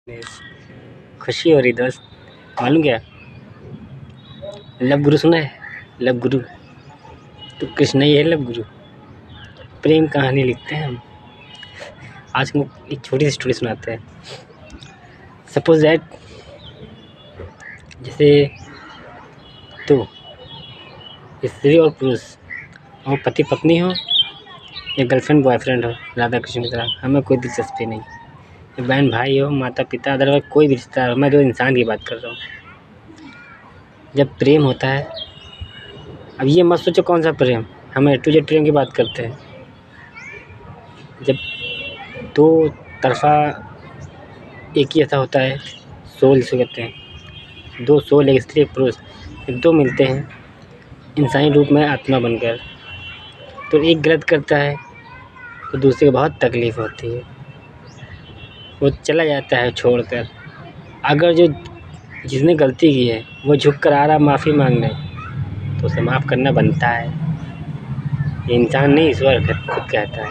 बस, खुशी हो रही दोस्त। मालूम क्या, लव गुरु सुना है? लव गुरु तो कृष्ण ही है। लव गुरु प्रेम कहानी लिखते हैं हम। आज हम एक छोटी सी स्टोरी सुनाते हैं। सपोज दैट, जैसे तो स्त्री और पुरुष, और पति पत्नी हो या गर्लफ्रेंड बॉयफ्रेंड हो, राधा कृष्ण की तरह, हमें कोई दिलचस्पी नहीं। बहन भाई हो, माता पिता, अदरवाइज कोई भी रिश्ता हो, मैं तो इंसान की बात कर रहा हूँ। जब प्रेम होता है, अब ये मत सोचो कौन सा प्रेम, हम A to Z प्रेम की बात करते हैं। जब दो तरफा एक ही ऐसा होता है, सोल जिसे कहते हैं, दो सोल, एक स्त्री एक पुरुष, दो मिलते हैं इंसानी रूप में आत्मा बनकर, तो एक गलत करता है तो दूसरे को बहुत तकलीफ़ होती है, वो चला जाता है छोड़कर। अगर जो जिसने गलती की है वो झुक कर आ रहा माफ़ी मांगने, तो उसे माफ़ करना बनता है। ये इंसान नहीं, ईश्वर खुद कहता है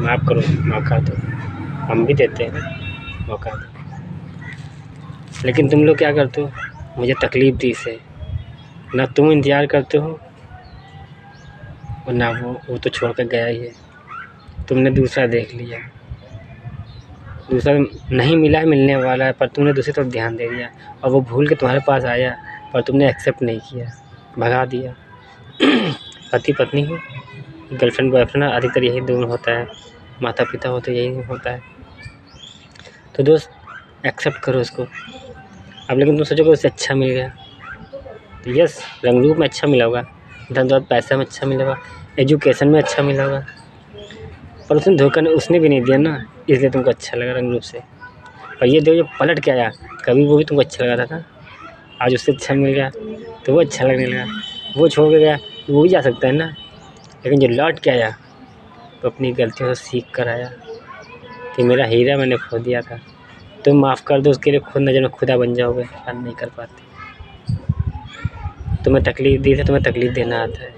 माफ़ करो, मौका दो। हम भी देते हैं मौका दो, लेकिन तुम लोग क्या करते हो? मुझे तकलीफ़ दी से ना तुम इंतज़ार करते हो और ना वो तो छोड़ कर गया ही है। तुमने दूसरा देख लिया, दूसरा नहीं मिला है, मिलने वाला है, पर तुमने दूसरी तरफ ध्यान दे दिया, और वो भूल के तुम्हारे पास आया पर तुमने एक्सेप्ट नहीं किया, भगा दिया। पति पत्नी हो, गर्लफ्रेंड बॉयफ्रेंड, अधिकतर यही दोनों होता है। माता पिता हो तो यही होता है। तो दोस्त एक्सेप्ट करो उसको। अब लेकिन तुम सोचोगे उससे अच्छा मिल गया, तो यस, रंग रूप में अच्छा मिला होगा, धन दौलत पैसा में अच्छा मिला होगा, एजुकेशन में अच्छा मिला होगा, पर उसने धोखा उसने भी नहीं दिया ना, इसलिए तुमको अच्छा लगा रंग रूप से। पर ये देखो, जो पलट के आया, कभी वो भी तुमको अच्छा लगा था, आज उससे अच्छा मिल गया तो वो अच्छा लगने लगा। वो छोड़ के गया तो वो भी जा सकता है ना, लेकिन जो लौट के आया तो अपनी गलतियों से सीख कर आया कि मेरा हीरा मैंने खो दिया था। तुम माफ़ कर दो, उसके लिए खुद नज़र में खुदा बन जाओगे, पर नहीं कर पाते। तुम्हें तकलीफ़ दी थी, तुम्हें तकलीफ़ देना आता है।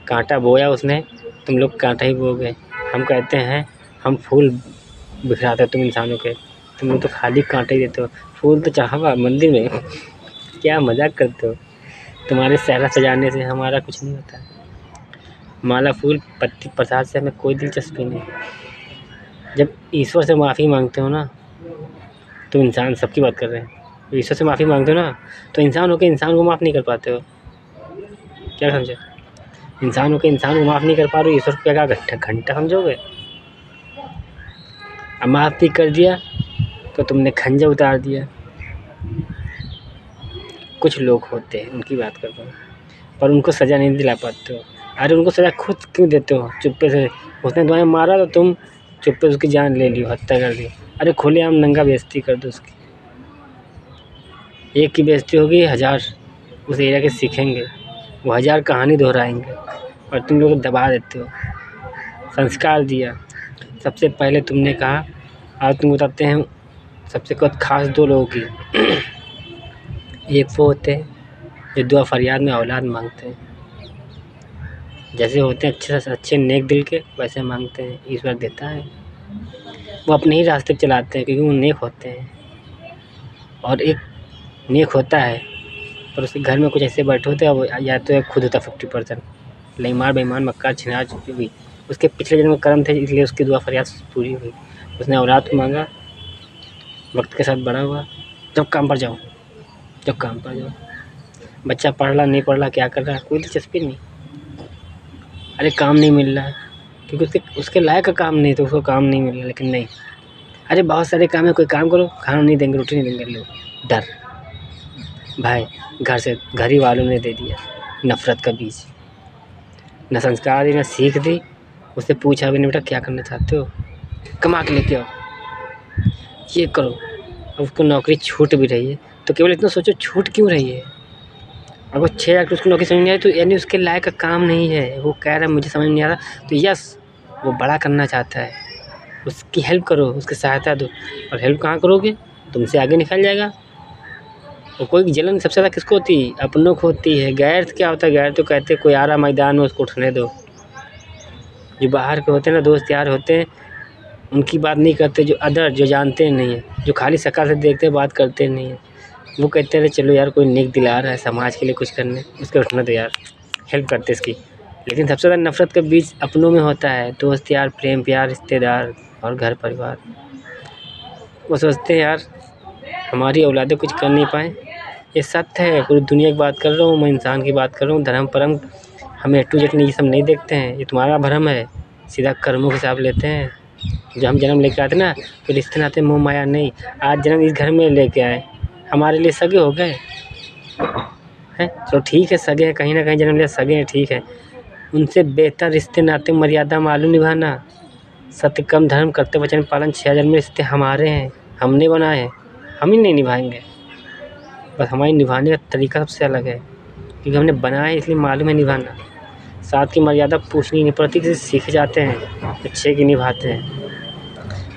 कांटा बोया उसने, तुम लोग कांटा ही बोओगे। हम कहते हैं हम फूल बिखराते, तुम इंसानों के, तुम लोग तो खाली कांटे ही देते हो। फूल तो चाहवा मंदिर में क्या मजाक करते हो? तुम्हारे सहरा सजाने से हमारा कुछ नहीं होता। माला फूल पत्ती प्रसाद से हमें कोई दिलचस्पी नहीं। जब ईश्वर से माफ़ी मांगते हो ना, तो इंसान सबकी बात कर रहे हैं, ईश्वर से माफ़ी मांगते हो ना, तो इंसान होकर इंसान को माफ़ नहीं कर पाते हो। क्या समझे? इंसान होकर इंसान को माफ़ नहीं कर पा रहे हो, ईश्वर को क्या घंटा समझोगे? अब माफ़ भी कर दिया तो तुमने खंजर उतार दिया। कुछ लोग होते हैं, उनकी बात करता हूँ, पर उनको सज़ा नहीं दिला पाते हो। अरे उनको सज़ा खुद क्यों देते हो? चुप्पे से उसने तुम्हें मारा तो तुम चुप्पे उसकी जान ले ली, हत्या कर दी। अरे खुलेआम नंगा बेइज्जती कर दो उसकी। एक की बेइज्जती होगी, 1000 उस एरिया के सीखेंगे, वो 1000 कहानी दोहराएंगे, और तुम लोग दबा देते हो। संस्कार दिया, सबसे पहले तुमने कहा, आज तुम बताते हैं सबसे खास 2 लोगों की। एक वो होते हैं जो दुआ फरियाद में औलाद मांगते हैं, जैसे होते हैं अच्छे से अच्छे नेक दिल के, वैसे मांगते हैं, ईश्वर देता है। वो अपने ही रास्ते पे चलाते हैं क्योंकि वो नेक होते हैं। और एक नेक होता है पर उसके घर में कुछ ऐसे बैठे होते हैं, वो या तो खुद होता 50%, बेईमान बेईमान मक्कार छिनार भी, उसके पिछले जन्म में कर्म थे, इसलिए उसकी दुआ फरियाद पूरी हुई। उसने औलाद को मांगा, वक्त के साथ बड़ा हुआ। जब काम पर जाओ, जब काम पर जाओ, बच्चा पढ़ रहा नहीं पढ़ रहा, क्या कर रहा है, कोई दिलचस्पी नहीं। अरे काम नहीं मिल रहा है क्योंकि उसके लायक का काम नहीं, तो उसको काम नहीं मिल रहा। लेकिन नहीं, अरे बहुत सारे काम है, कोई काम करो, खाना नहीं देंगे, रोटी नहीं देंगे, लो डर। भाई घर ही वालों ने दे दिया नफ़रत का बीज, न संस्कार दी, न सीख दी। उससे पूछा भी नहीं, बेटा क्या करना चाहते हो, कमा के लेके आओ, ये करो। अब उसको नौकरी छूट भी रही है तो केवल इतना सोचो छूट क्यों रही है। अगर 6 लाख उसको नौकरी समझ नहीं आई तो यानी उसके लायक का काम नहीं है। वो कह रहा है मुझे समझ नहीं आ रहा, तो यस, वो बड़ा करना चाहता है, उसकी हेल्प करो, उसकी सहायता दो। और हेल्प कहाँ करोगे? तुमसे आगे निकल जाएगा। और कोई जलन सबसे ज़्यादा किसको होती है? अपनों को होती है। गैर क्या होता है? गैर तो कहते कोई आ रहा मैदान में, उसको उठने दो। जो बाहर के होते हैं ना, दोस्त यार होते हैं, उनकी बात नहीं करते, जो अदर जो जानते नहीं हैं, जो खाली शक्ल से देखते बात करते नहीं हैं, वो कहते हैं चलो यार कोई नेक दिल आ रहा है समाज के लिए कुछ करने, उसके उठना तो यार हेल्प करते इसकी। लेकिन सबसे ज़्यादा नफ़रत का बीच अपनों में होता है, दोस्त यार, प्रेम प्यार, रिश्तेदार और घर परिवार। वो सोचते हैं यार हमारी औलादें कुछ कर नहीं पाएँ। ये सत्य है, पूरी दुनिया की बात कर रहा हूँ, मैं इंसान की बात कर रहा हूँ। धर्म परम हम A to Z ये सब नहीं देखते हैं, ये तुम्हारा भ्रम है। सीधा कर्मों के हिसाब लेते हैं। जब हम जन्म लेके आते ना तो रिश्ते नाते मोह माया नहीं, आज जन्म इस घर में लेके आए, हमारे लिए सगे हो गए हैं। चलो ठीक है, सगे हैं, कहीं ना कहीं जन्म लिया, सगे हैं, ठीक है। उनसे बेहतर रिश्ते नाते मर्यादा मालूम निभाना, सत्य कर्म धर्म करते वचन पालन 6 जन्म में रिश्ते हमारे हैं, हमने बनाए हैं, हम ही नहीं निभाएंगे। बस हमारी निभाने का तरीका सबसे अलग है, क्योंकि हमने बनाया है इसलिए मालूम है निभाना। साथ की मर्यादा पूछनी नहीं पड़ती, किसी सीख जाते हैं, अच्छे की निभाते हैं।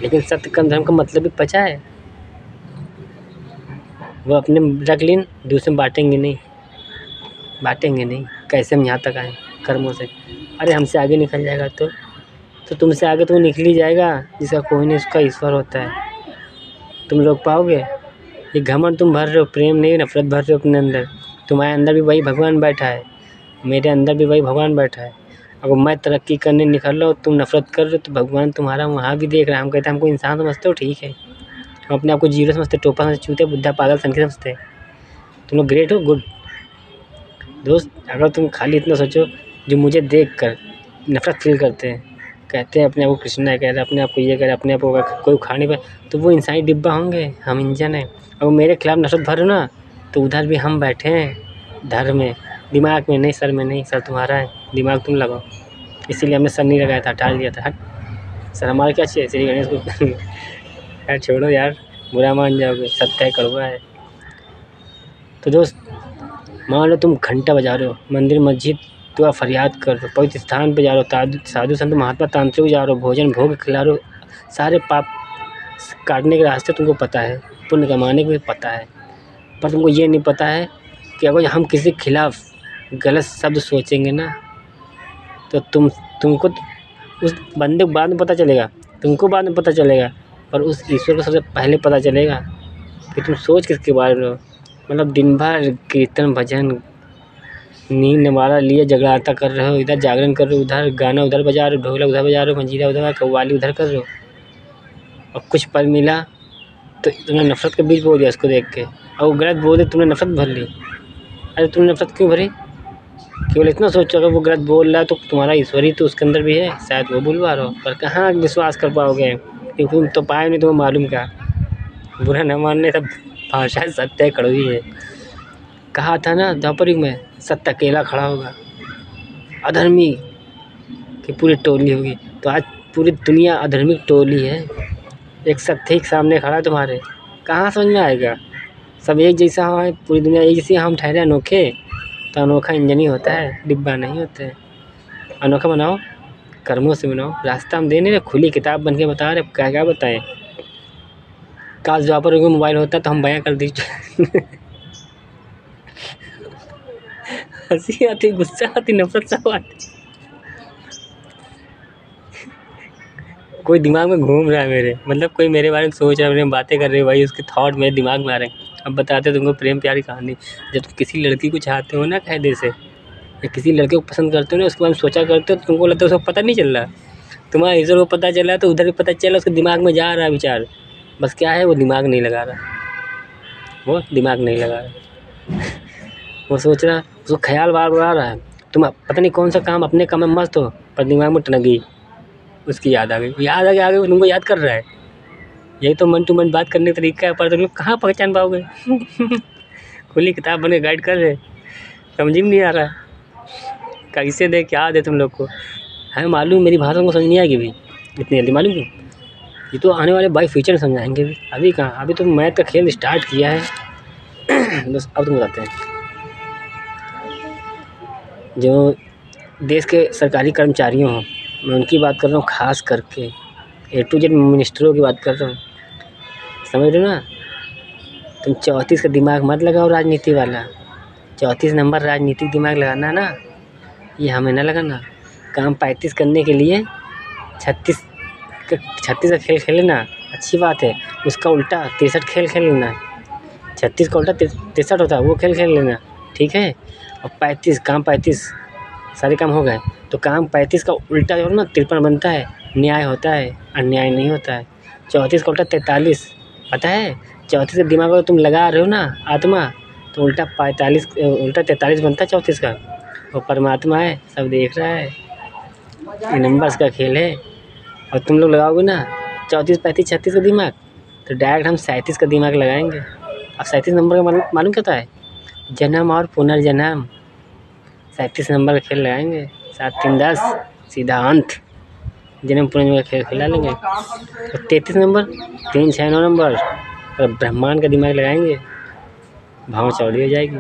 लेकिन सत्य कर्म धर्म का मतलब भी पचा है, वो अपने रख लीन, दूसरे बांटेंगे नहीं, कैसे हम यहाँ तक आए कर्मों से। अरे हमसे आगे निकल जाएगा तो तुमसे आगे तो निकल ही जाएगा, जिसका कोई नहीं उसका ईश्वर होता है। तुम रोक पाओगे? ये घमंड तुम भर रहे हो, प्रेम नहीं नफरत भर रहे हो अपने अंदर। तुम्हारे अंदर भी वही भगवान बैठा है, मेरे अंदर भी वही भगवान बैठा है। अगर मैं तरक्की करने निकल रहा हूँ, तुम नफरत कर रहे हो, तो भगवान तुम्हारा वहाँ भी देख रहा है। हम कहते हैं हमको इंसान समझते हो, ठीक है, हम अपने आप को जीरो समझते, टोपा समझते, चूते, बुद्धा, पागल, संखी समझते। तुम लोग ग्रेट हो, गुड दोस्त। अगर तुम खाली इतना सोचो, जो मुझे देख कर नफरत फील करते हैं, कहते हैं अपने आप को कृष्णा है, कह रहे अपने आप को ये कह रहे, अपने आप को कोई उखाड़ने पर, तो वो इंसानी डिब्बा होंगे, हम इंजन हैं। अगर मेरे खिलाफ नफरत भरो ना, तो उधर भी हम बैठे हैं, धर्म में, दिमाग में नहीं, सर में नहीं। सर तुम्हारा है, दिमाग तुम लगाओ। इसीलिए हमने सर नहीं लगाया था, हटा दिया था। हट सर हमारा क्या चाहिए, श्री गणेश को यार छोड़ो यार, बुरा मान जाओगे, सत्य है, कड़वा है। तो दोस्त मान लो तुम घंटा बजा रहे हो, मंदिर मस्जिद दुआ फरियाद कर रहे हो, पवित्र स्थान पे जा रहे हो, साधु संत महात्मा तांत्रिक जा रहे हो, भोजन भोग खिला रहे हो, सारे पाप काटने के रास्ते तुमको पता है, पुण्य कमाने के भी पता है। पर तुमको ये नहीं पता है कि अगर हम किसी के खिलाफ गलत शब्द सोचेंगे ना, तो तुमको उस बंदे को बाद में पता चलेगा, तुमको बाद में पता चलेगा, पर उस ईश्वर को सबसे पहले पता चलेगा कि तुम सोच किसके बारे में हो। मतलब दिन भर कीर्तन भजन नींद नवारा लिए जगराता कर रहे हो, इधर जागरण कर रहे हो, उधर गाना उधर बजा रहे हो, ढोलक उधर बजा रहे हो, मंजीरा उधर, कव्वाली उधर कर रहे हो, और कुछ पल मिला तो तुमने नफरत का बीज बो दिया उसको देख के, और वो गलत बोल दे, तुमने नफरत भर ली। अरे तुमने नफरत क्यों भरी? केवल इतना सोचो, अगर वो गलत बोल रहा है तो तुम्हारा ईश्वरी तो उसके अंदर भी है, शायद वो बुलवा रहा हो, पर कहाँ विश्वास कर पाओगे, क्योंकि तुम तो पाए नहीं, तुम्हें मालूम क्या। बुरा न मानने सब भाषा सत्य कड़वी है। कहा था ना द्वापर युग में, सत्य अकेला खड़ा होगा, अधर्मी की पूरी टोली होगी। तो आज पूरी दुनिया अधर्मिक टोली है, एक सत्य के सामने खड़ा है तुम्हारे, कहाँ समझ में आएगा। सब एक जैसा है, पूरी दुनिया एक जैसी, हम ठहरे अनोखे, तो अनोखा इंजन ही होता है, डिब्बा नहीं होते हैं। अनोखा बनाओ, कर्मों से बनाओ, रास्ता हम देने खुली किताब बन के बता रहे, क्या क्या बताएं। काश द्वापर युग में मोबाइल होता तो हम बयां कर दीजिए। हंसी आती, गुस्सा आती, नफरत सब आती। कोई दिमाग में घूम रहा है मेरे, मतलब कोई मेरे बारे में सोच रहा है, मेरे बातें कर रहे हो भाई, उसके थॉट मेरे दिमाग में आ रहे हैं। अब बताते तुमको प्रेम प्यार की कहानी। जब तुम किसी लड़की को चाहते हो ना कायदे से, या किसी लड़के को पसंद करते हो ना, उसके बारे में सोचा करते हो, तो तुमको लगता है उसको पता नहीं चल रहा। तुम्हारे ईश्वर को पता चला तो उधर भी पता चला, उसके दिमाग में जा रहा है विचार, बस क्या है वो दिमाग नहीं लगा रहा, वो दिमाग नहीं लगा रहा। वो सोच रहा, उसको ख्याल बार बार आ रहा है, तुम पता नहीं कौन सा काम अपने काम में मस्त हो, पर दिमाग में टन गई, उसकी याद आ गई, याद आ गई, तुमको याद कर रहा है। यही तो मन टू मन बात करने का तरीका है, पर तुम लोग कहाँ पहचान पाओगे। खुली किताब बन के गाइड कर रहे, समझ में नहीं आ रहा कैसे दे, क्या दे तुम लोग को है। मालूम मेरी भाषा को समझ नहीं आएगी भी इतनी जल्दी, मालूम क्यों? ये तो आने वाले बाई फ्यूचर में समझाएंगे भी, अभी कहाँ, अभी तो मैथ का खेल स्टार्ट किया है। बस अब तुम बताते हैं, जो देश के सरकारी कर्मचारियों हों, मैं उनकी बात कर रहा हूँ, ख़ास करके A to Z मिनिस्टरों की बात कर रहा हूँ, समझ रहे हो ना। तुम 34 का दिमाग मत लगाओ राजनीति वाला, 34 नंबर राजनीतिक दिमाग लगाना ना, ये हमें ना लगाना। काम 35 करने के लिए 36 36 का खेल खेल लेना, अच्छी बात है। उसका उल्टा 63 खेल खेल लेना। 36 का उल्टा 63 होता है, वो खेल खेल लेना, ठीक है। और 35 काम 35 सारे काम हो गए, तो काम 35 का उल्टा जो है ना 53 बनता है। न्याय होता है, अन्याय नहीं होता है। 34 का उल्टा 43 पता है। 34 के दिमाग में तुम लगा रहे हो ना आत्मा, तो उल्टा 45 उल्टा 43 बनता है 34 का। वो परमात्मा है, सब देख रहा है, ये नंबर्स का खेल है। और तुम लोग लगाओगे ना 34 35 36 का दिमाग, तो डायरेक्ट हम 37 का दिमाग लगाएंगे। अब 37 नंबर का मालूम क्या होता है? जन्म और पुनर्जन्म। 37 नंबर का खेल लगाएंगे, 7 3 10 सीधा अंत, जन्म पुनर्जन्म का खेल खिला लेंगे। और 33 नंबर 3 6 9 नंबर और ब्रह्मांड का दिमाग लगाएंगे, भाव चौड़ी हो जाएगी।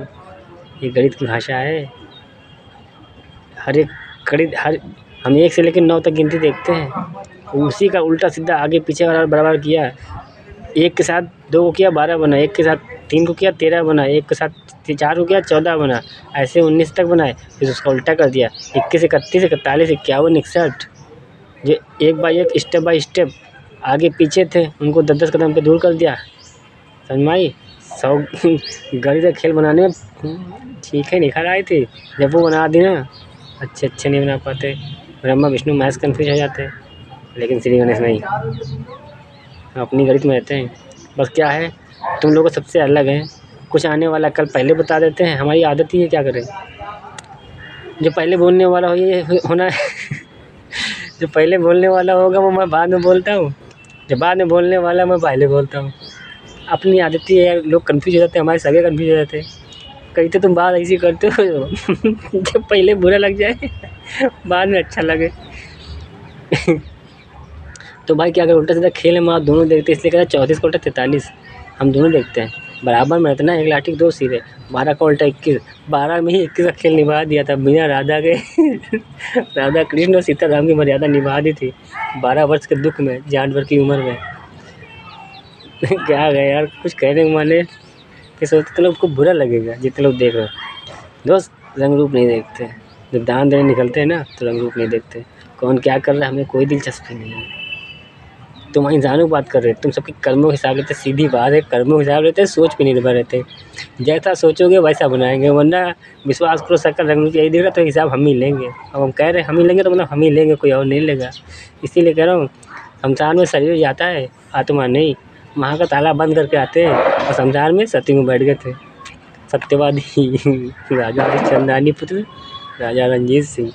ये गणित की भाषा है। हर एक गणित हम 1 से लेकर 9 तक गिनती देखते हैं, उसी का उल्टा सीधा आगे पीछे वाला बराबर किया। 1 के साथ 2 को किया 12 बना, 1 के साथ 3 को किया 13 बना, 1 के साथ 4 को किया 14 बना, ऐसे 19 तक बनाए। फिर उसका उल्टा कर दिया, 21 31 41 51 61। जो 1 बाई 1 स्टेप बाई स्टेप आगे पीछे थे, उनको 10 कदम पे दूर कर दिया। समझ में आई? 100 गणित का खेल बनाने में ठीक है निखर आई थी। जब वो बना दी ना, अच्छे नहीं बना पाते। ब्रह्मा विष्णु मैथ्स कन्फ्यूज हो जाते हैं, लेकिन श्री गणेश नहीं, अपनी गणित में रहते हैं। बस क्या है, तुम लोगों को सबसे अलग है, कुछ आने वाला कल पहले बता देते हैं। हमारी आदत ही है, क्या करें। जो पहले बोलने वाला हो ये होना है जो पहले बोलने वाला होगा वो मैं बाद में बोलता हूँ, जो बाद में बोलने वाला मैं पहले बोलता हूँ। अपनी आदत ही है, लोग कन्फ्यूज हो जाते हैं, हमारे सगे कन्फ्यूज हो जाते हैं। कहीं तो तुम बात ऐसी करते हो जब पहले बुरा लग जाए बाद में अच्छा लगे तो भाई क्या करें, उल्टा सीधा खेल हम आप दोनों देखते हैं, इसलिए कहते हैं 34 का उल्टा 43 हम दोनों देखते हैं। बराबर में रहते ना, एक लाठी के 2 सिरे। 12 का उल्टा 21, 12 में ही 21 का खेल निभा दिया था बिना राधा के राधा कृष्ण और सीता राम की मर्यादा निभा दी थी 12 वर्ष के दुख में, जानवर की उम्र में क्या गया यार, कुछ कहने को माने कि सोचते लोग को बुरा लगेगा जितने लोग देख रहे हो। दोस्त रंग रूप नहीं देखते, जब दान देने निकलते हैं ना तो रंग रूप नहीं देखते, कौन क्या कर रहा है हमें कोई दिलचस्पी नहीं है। तुम इंसानों की बात कर रहे हो, तुम सबके कर्मों के हिसाब लेते, सीधी बात है, कर्मों के हिसाब लेते हैं, सोच पे निर्भर रहते हैं। जैसा सोचोगे वैसा बनाएंगे, वरना विश्वास करो सकल रंग रूप यही दिख रहा तो हिसाब हम ही लेंगे। अब हम कह रहे हैं हम ही लेंगे तो मतलब हम ही लेंगे, कोई और नहीं लेगा। इसीलिए कह रहा हूँ, शमशान में शरीर जाता है, आत्मा नहीं। वहाँ का ताला बंद करके आते हैं और शमशान में सती में बैठ गए थे सत्यवादी राजा हरिश्चंद्रानी पुत्र राजा रंजीत सिंह,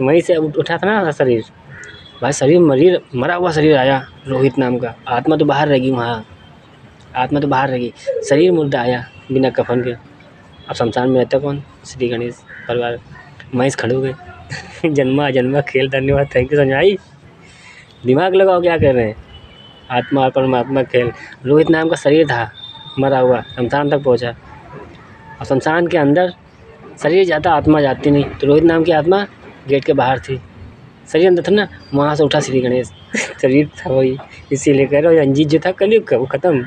वहीं से उठा था ना शरीर। भाई शरीर मरा हुआ शरीर आया रोहित नाम का, आत्मा तो बाहर रहेगी वहाँ, आत्मा तो बाहर रहेगी, शरीर मुर्दा आया बिना कफन के। अब शमशान में रहता कौन? श्री गणेश परिवार, महेश खड़े गए जन्मा खेल। धन्यवाद, थैंक यू संजय। दिमाग लगाओ, क्या कर रहे हैं। आत्मा और परमात्मा खेल। रोहित नाम का शरीर था मरा हुआ, शमशान तक पहुँचा, और शमशान के अंदर शरीर जाता आत्मा जाती नहीं, तो रोहित नाम की आत्मा गेट के बाहर थी, शरीर अंदर था ना, वहाँ से उठा श्री गणेश शरीर था वही। इसीलिए कह रहा हूँ रंजीत जो था कलयुग का वो ख़त्म,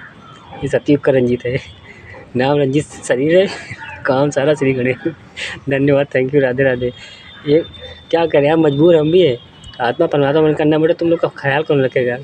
ये सतयुग का रंजीत है। नाम रंजीत शरीर है, काम सारा श्री गणेश। धन्यवाद, थैंक यू, राधे राधे। ये क्या करें यार, मजबूर हम भी है। आत्मा परमात्मा मन करना बेटा, तुम लोग का ख्याल कौन रखेगा